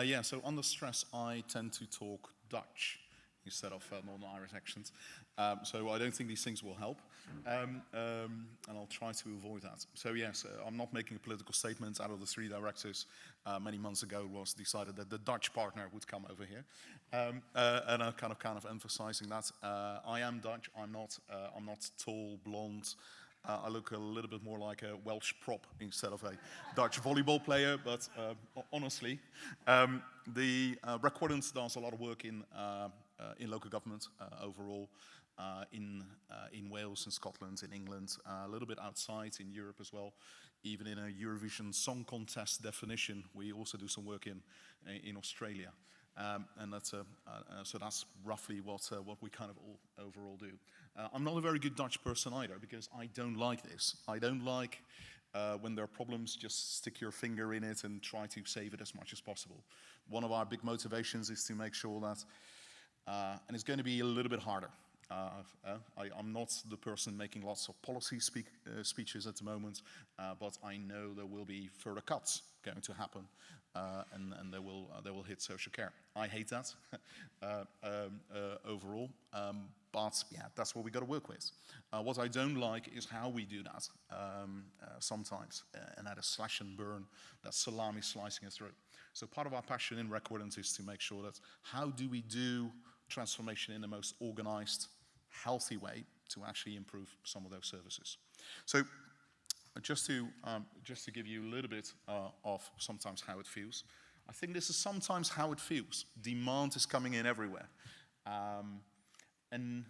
Yeah, so under stress, I tend to talk Dutch instead of Northern Irish accents. So I don't think these things will help, and I'll try to avoid that. So yes, I'm not making a political statement. Out of the 3 directors, many months ago it was decided that the Dutch partner would come over here, and I'm kind of emphasizing that. I am Dutch. I'm not tall, blonde. I look a little bit more like a Welsh prop instead of a Dutch volleyball player, but honestly, the RedQuadrant does a lot of work in local government overall, in Wales and Scotland, in England, a little bit outside in Europe as well. Even in a Eurovision Song Contest definition, we also do some work in Australia. And that's so that's roughly what we kind of all overall do. I'm not a very good Dutch person either, because I don't like this. I don't like when there are problems, just stick your finger in it and try to save it as much as possible. One of our big motivations is to make sure that, and it's going to be a little bit harder. I'm not the person making lots of policy speeches at the moment, but I know there will be further cuts going to happen, and they will hit social care. I hate that overall, but yeah, that's what we got to work with. What I don't like is how we do that sometimes, and that is slash and burn, that salami slicing it through. So part of our passion in RedQuadrant is to make sure that how do we do transformation in the most organized, healthy way to actually improve some of those services. So just to give you a little bit of sometimes how it feels, I think this is sometimes how it feels. Demand is coming in everywhere. And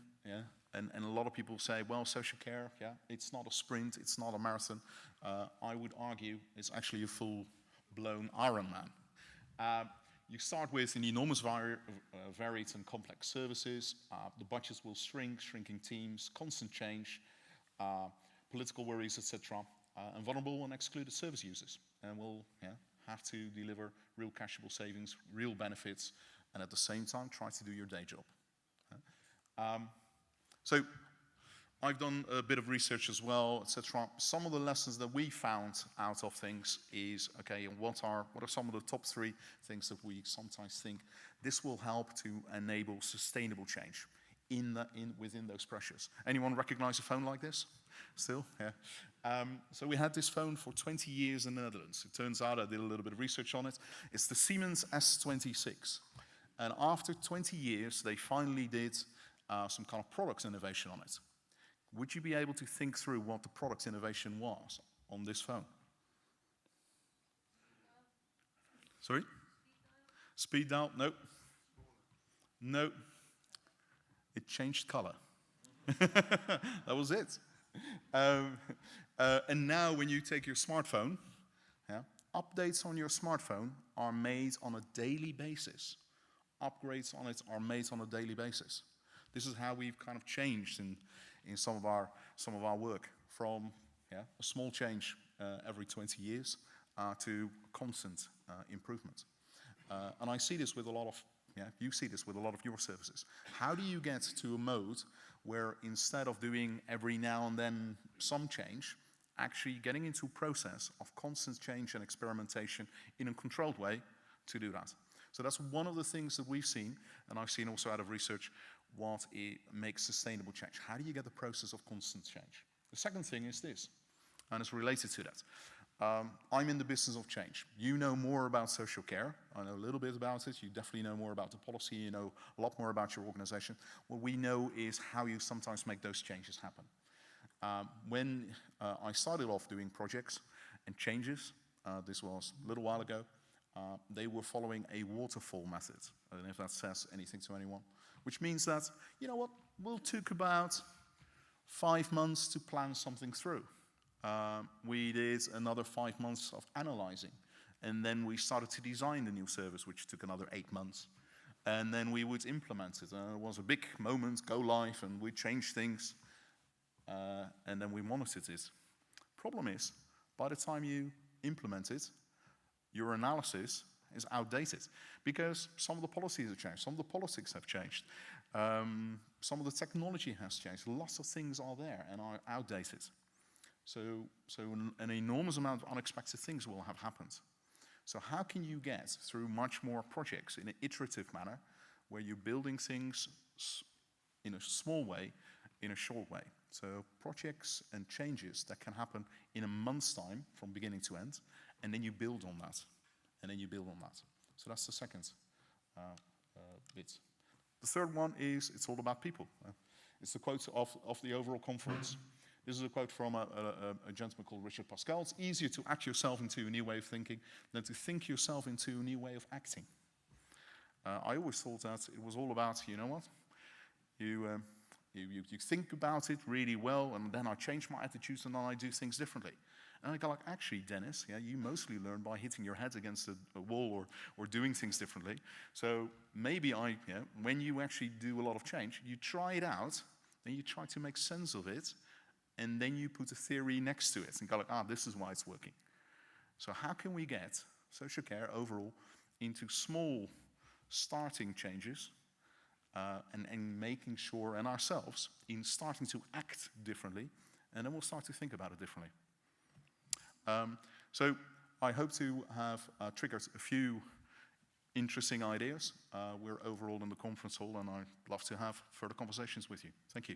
a lot of people say, well, social care, yeah, it's not a sprint, it's not a marathon. I would argue it's actually a full-blown Ironman. You start with an enormous varied and complex services. The budgets will shrink, shrinking teams, constant change, political worries, etc., and vulnerable and excluded service users. And we'll have to deliver real cashable savings, real benefits, and at the same time try to do your day job. So I've done a bit of research as well, etc. Some of the lessons that we found out of things is, okay, what are some of the top 3 things that we sometimes think this will help to enable sustainable change within those pressures. Anyone recognize a phone like this? Still? Yeah. So we had this phone for 20 years in the Netherlands. It turns out I did a little bit of research on it. It's the Siemens S26. And after 20 years, they finally did some kind of product innovation on it. Would you be able to think through what the product innovation was on this phone? Sorry? Speed dial? Nope. No. It changed color. That was it. And now when you take your smartphone, updates on your smartphone are made on a daily basis. Upgrades on it are made on a daily basis. This is how we've kind of changed in some of our work, from a small change every 20 years to constant improvement. And I see this with a lot of, you see this with a lot of your services. How do you get to a mode where instead of doing every now and then some change, actually getting into a process of constant change and experimentation in a controlled way to do that? So that's one of the things that we've seen, and I've seen also out of research, what it makes sustainable change. How do you get the process of constant change? The second thing is this, and it's related to that. I'm in the business of change. You know more about social care. I know a little bit about it. You definitely know more about the policy. You know a lot more about your organization. What we know is how you sometimes make those changes happen. When I started off doing projects and changes, this was a little while ago, they were following a waterfall method. I don't know if that says anything to anyone. Which means that, you know what, we'll took about 5 months to plan something through. We did another 5 months of analyzing. And then we started to design the new service, which took another 8 months. And then we would implement it. And it was a big moment, go live, and we changed things. And then we monitored it. Problem is, by the time you implement it, your analysis is outdated, because some of the policies have changed, some of the politics have changed, some of the technology has changed. Lots of things are there and are outdated. So an enormous amount of unexpected things will have happened. So how can you get through much more projects in an iterative manner, where you're building things in a small way, in a short way? So projects and changes that can happen in a month's time from beginning to end, and then you build on that, and then you build on that. So that's the second bit. The third one is, it's all about people. It's the quote of the overall conference. This is a quote from a gentleman called Richard Pascal. It's easier to act yourself into a new way of thinking than to think yourself into a new way of acting. I always thought that it was all about, you know what? You think about it really well, and then I change my attitudes, and then I do things differently. And I go like, actually, Dennis, yeah, you mostly learn by hitting your head against a wall or doing things differently. So maybe when you actually do a lot of change, you try it out, then you try to make sense of it, and then you put a theory next to it and go like, this is why it's working. So how can we get social care overall into small starting changes, and making sure, and ourselves, in starting to act differently, and then we'll start to think about it differently. So I hope to have triggered a few interesting ideas. We're overall in the conference hall, and I'd love to have further conversations with you. Thank you.